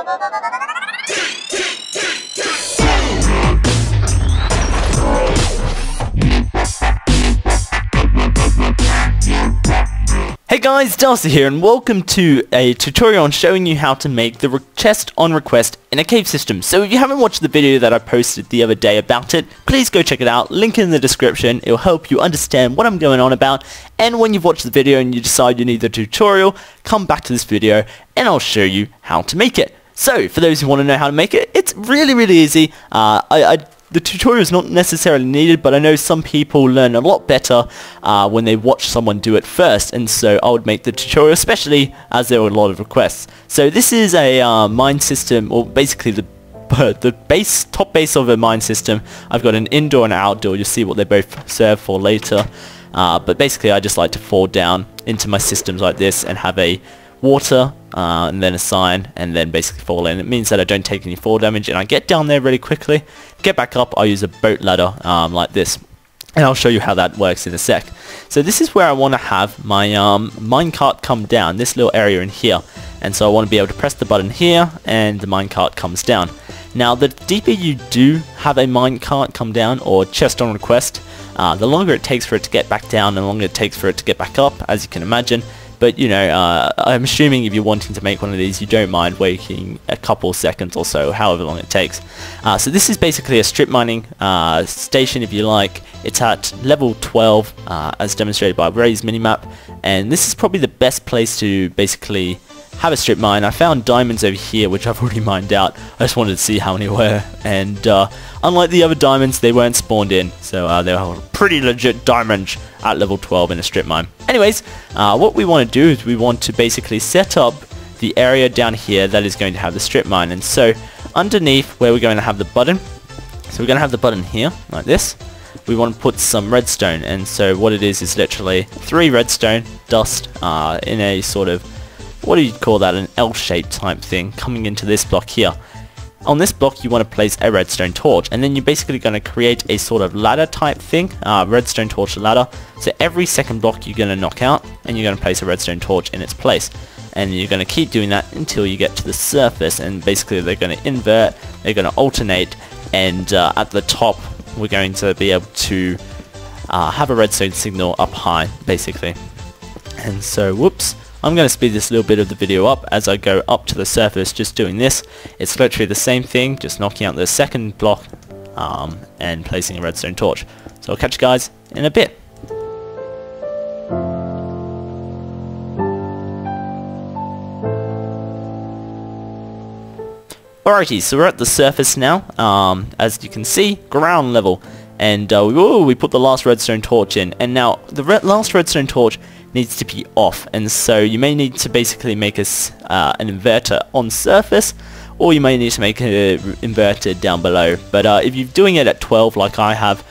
Hey guys, xDowsey here, and welcome to a tutorial on showing you how to make the chest on request in a cave system. So if you haven't watched the video that I posted the other day about it, please go check it out, link in the description. It'll help you understand what I'm going on about, and when you've watched the video and you decide you need the tutorial, come back to this video and I'll show you how to make it. So for those who want to know how to make it, it's really easy. The tutorial is not necessarily needed, but I know some people learn a lot better when they watch someone do it first, and so I would make the tutorial, especially as there were a lot of requests. So this is a mine system, or basically the top base of a mine system. I've got an indoor and an outdoor. You'll see what they both serve for later. But basically I just like to fall down into my systems like this and have a water and then a sign and then basically fall in. It means that I don't take any fall damage and I get down there really quickly. Get back up, I use a boat ladder like this, and I'll show you how that works in a sec. So this is where I want to have my minecart come down, this little area in here, and so I want to be able to press the button here and the minecart comes down. Now the deeper you do have a minecart come down or chest on request, the longer it takes for it to get back down and the longer it takes for it to get back up, as you can imagine. But you know, I'm assuming if you're wanting to make one of these, you don't mind waiting a couple seconds or so, however long it takes. So this is basically a strip mining station, if you like. It's at level 12, as demonstrated by Ray's minimap, and this is probably the best place to basically have a strip mine. I found diamonds over here, which I've already mined out. I just wanted to see how many were, and unlike the other diamonds, they weren't spawned in, so they were pretty legit diamonds at level 12 in a strip mine. Anyways, what we want to do is we want to basically set up the area down here that is going to have the strip mine, and so underneath where we're going to have the button, so we're going to have the button here, like this. We want to put some redstone, and so what it is literally 3 redstone dust in a sort of, what do you call that, an L-shaped type thing coming into this block here. On this block you want to place a redstone torch, and then you're basically going to create a sort of ladder type thing, redstone torch ladder. So every second block you're going to knock out and you're going to place a redstone torch in its place, and you're going to keep doing that until you get to the surface, and basically they're going to invert, they're going to alternate, and at the top we're going to be able to have a redstone signal up high basically. And so whoops, I'm going to speed this little bit of the video up as I go up to the surface just doing this. It's literally the same thing, just knocking out the second block and placing a redstone torch. So I'll catch you guys in a bit. Alrighty, so we're at the surface now, as you can see, ground level, and we put the last redstone torch in, and now the last redstone torch needs to be off, and so you may need to basically make an inverter on surface, or you may need to make an inverter down below. But if you're doing it at 12 like I have,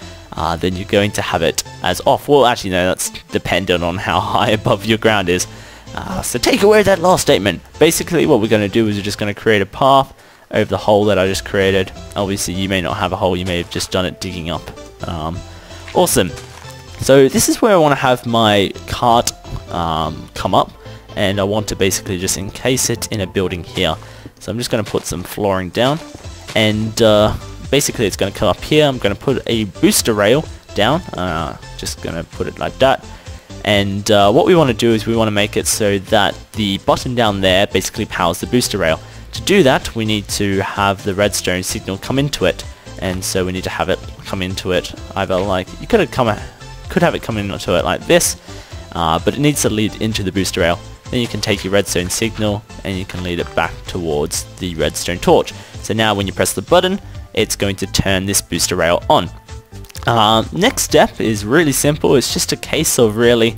then you're going to have it as off. Well, actually no, that's dependent on how high above your ground is. So take away that last statement. Basically what we're going to do is we're just going to create a path over the hole that I just created. Obviously you may not have a hole, you may have just done it digging up. Awesome. So this is where I want to have my cart come up, and I want to basically just encase it in a building here. So I'm just going to put some flooring down, and basically it's going to come up here. I'm going to put a booster rail down, just going to put it like that. And what we want to do is we want to make it so that the button down there basically powers the booster rail. To do that we need to have the redstone signal come into it, and so we need to have it come into it either like, you could have it come into it like this, but it needs to lead into the booster rail. Then you can take your redstone signal and you can lead it back towards the redstone torch. So now when you press the button, it's going to turn this booster rail on. Next step is really simple. It's just a case of really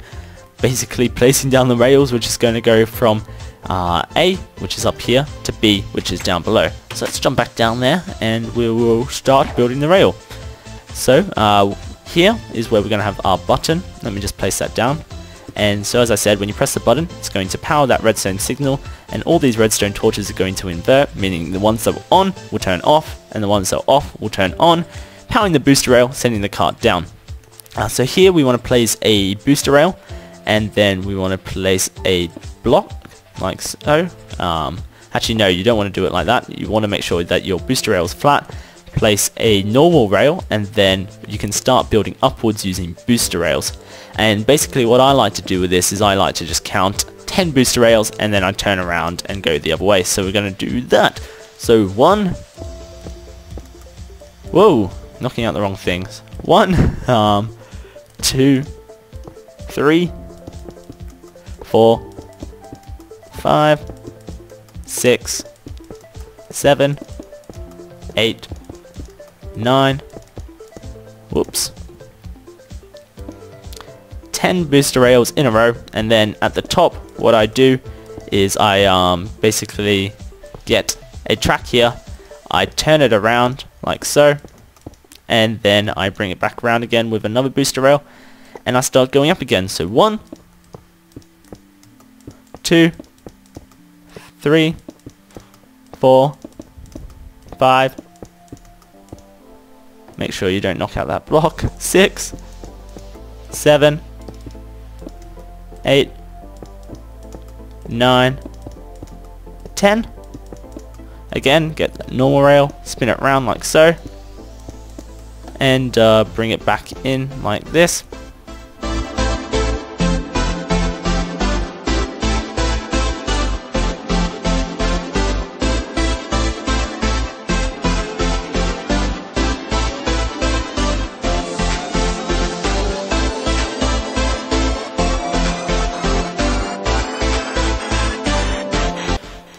basically placing down the rails, which is going to go from A, which is up here, to B, which is down below. So let's jump back down there and we will start building the rail. So here is where we're going to have our button. Let me just place that down. And so as I said, when you press the button, it's going to power that redstone signal, and all these redstone torches are going to invert, meaning the ones that were on will turn off, and the ones that are off will turn on, powering the booster rail, sending the cart down. So here we want to place a booster rail, and then we want to place a block, like so. Actually no, you don't want to do it like that. You want to make sure that your booster rail is flat, place a normal rail, and then you can start building upwards using booster rails. And basically what I like to do with this is I like to just count 10 booster rails and then I turn around and go the other way. So we're going to do that. So 1, whoa, knocking out the wrong things. 1, 2, 3, 4, 5, 6, 7, 8, 9, whoops, 10 booster rails in a row. And then at the top what I do is I basically get a track here, I turn it around like so, and then I bring it back around again with another booster rail, and I start going up again. So 1, 2, 3, 4, 5, make sure you don't knock out that block, 6, 7, 8, 9, 10. Again, get that normal rail, spin it around like so, and bring it back in like this.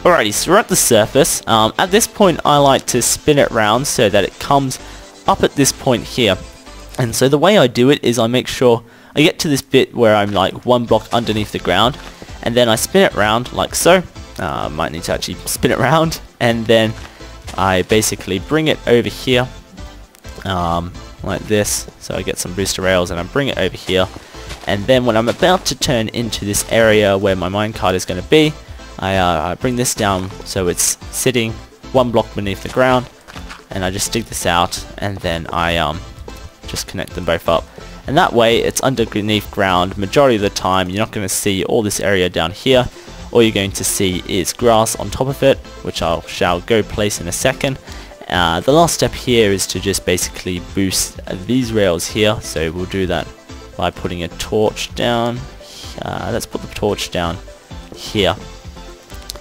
Alrighty, so we're at the surface. At this point I like to spin it round so that it comes up at this point here. And so the way I do it is I make sure I get to this bit where I'm like 1 block underneath the ground, and then I spin it round like so. I might need to actually spin it round, and then I basically bring it over here like this. So I get some booster rails and I bring it over here, and then when I'm about to turn into this area where my minecart is going to be, I bring this down so it's sitting 1 block beneath the ground, and I just dig this out, and then I just connect them both up, and that way it's underneath ground majority of the time. You're not going to see all this area down here. All you're going to see is grass on top of it, which shall go place in a second. The last step here is to just basically boost these rails here, so we'll do that by putting a torch down. Let's put the torch down here.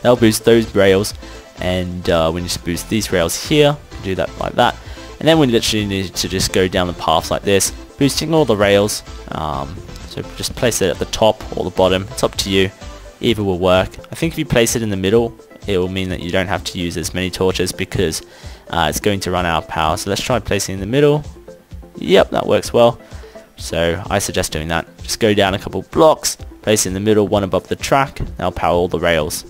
That'll boost those rails, and when you just boost these rails here, do that like that, and then we literally need to just go down the path like this, boosting all the rails. So just place it at the top or the bottom, it's up to you, either will work. I think if you place it in the middle, it will mean that you don't have to use as many torches because it's going to run out of power. So let's try placing in the middle. Yep, that works well. So I suggest doing that. Just go down a couple blocks, place it in the middle, 1 above the track, that'll power all the rails.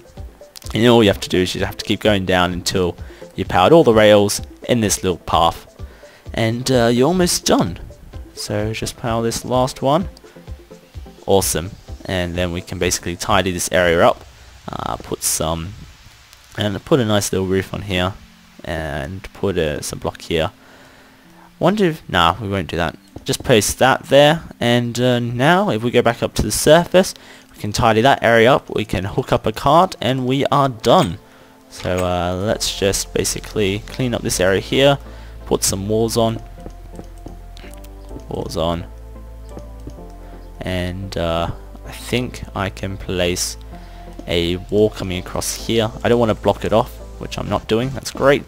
And all you have to do is you have to keep going down until you powered all the rails in this little path, and you're almost done. So just power this last one. Awesome. And then we can basically tidy this area up, put a nice little roof on here, and put some block here. Wonder if, nah, we won't do that. Just place that there, and now if we go back up to the surface, we can tidy that area up, we can hook up a cart, and we are done. So let's just basically clean up this area here, put some walls on, and I think I can place a wall coming across here. I don't want to block it off, which I'm not doing, that's great.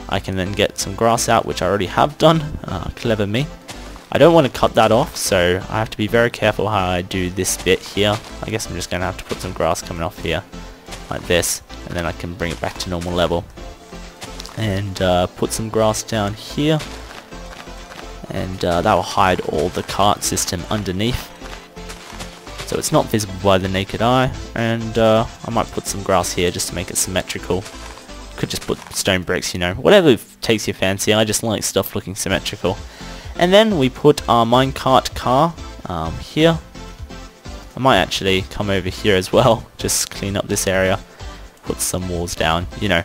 I can then get some grass out, which I already have done, clever me. I don't want to cut that off, so I have to be very careful how I do this bit here. I guess I'm just going to have to put some grass coming off here, like this, and then I can bring it back to normal level. And put some grass down here, and that will hide all the cart system underneath, so it's not visible by the naked eye. And I might put some grass here just to make it symmetrical. Could just put stone bricks, you know, whatever takes your fancy. I just like stuff looking symmetrical. And then we put our minecart car here. I might actually come over here as well, just clean up this area, put some walls down, you know,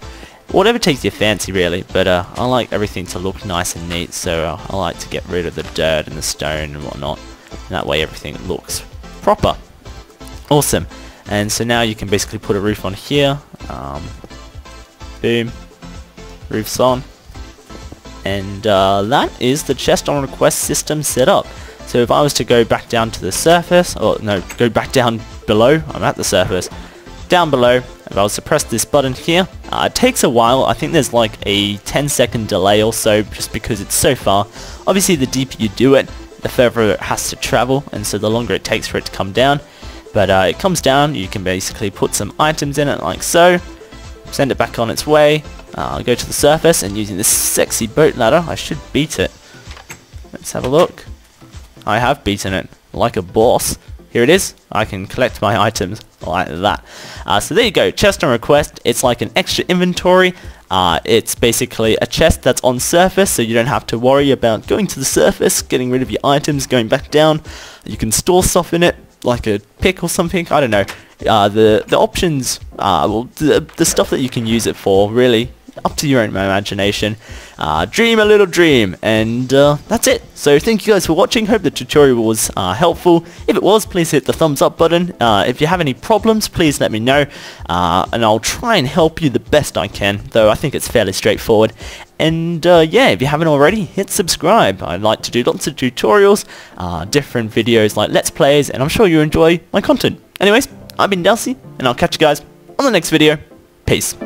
whatever takes your fancy really. But I like everything to look nice and neat, so I like to get rid of the dirt and the stone and whatnot, and that way everything looks proper. Awesome. And so now you can basically put a roof on here, Boom. Roof's on. And that is the chest on request system set up. So if I was to go back down to the surface, or no, go back down below, I'm at the surface, down below, if I was to press this button here, it takes a while. I think there's like a 10-second delay or so, just because it's so far. Obviously the deeper you do it, the further it has to travel, and so the longer it takes for it to come down. But it comes down, you can basically put some items in it like so, send it back on its way, go to the surface, and using this sexy boat ladder, I should beat it. Let's have a look. I have beaten it, like a boss. Here it is. I can collect my items like that. So there you go, chest on request. It's like an extra inventory. It's basically a chest that's on surface, so you don't have to worry about going to the surface, getting rid of your items, going back down. You can store stuff in it, like a pick or something. I don't know. The options, well, the stuff that you can use it for, really, up to your own imagination. Dream a little dream, and that's it. So thank you guys for watching. Hope the tutorial was helpful. If it was, please hit the thumbs up button. If you have any problems, please let me know, and I'll try and help you the best I can, though I think it's fairly straightforward. And yeah, if you haven't already, hit subscribe. I like to do lots of tutorials, different videos like Let's Plays, and I'm sure you enjoy my content. Anyways, I've been xDowsey, and I'll catch you guys on the next video. Peace.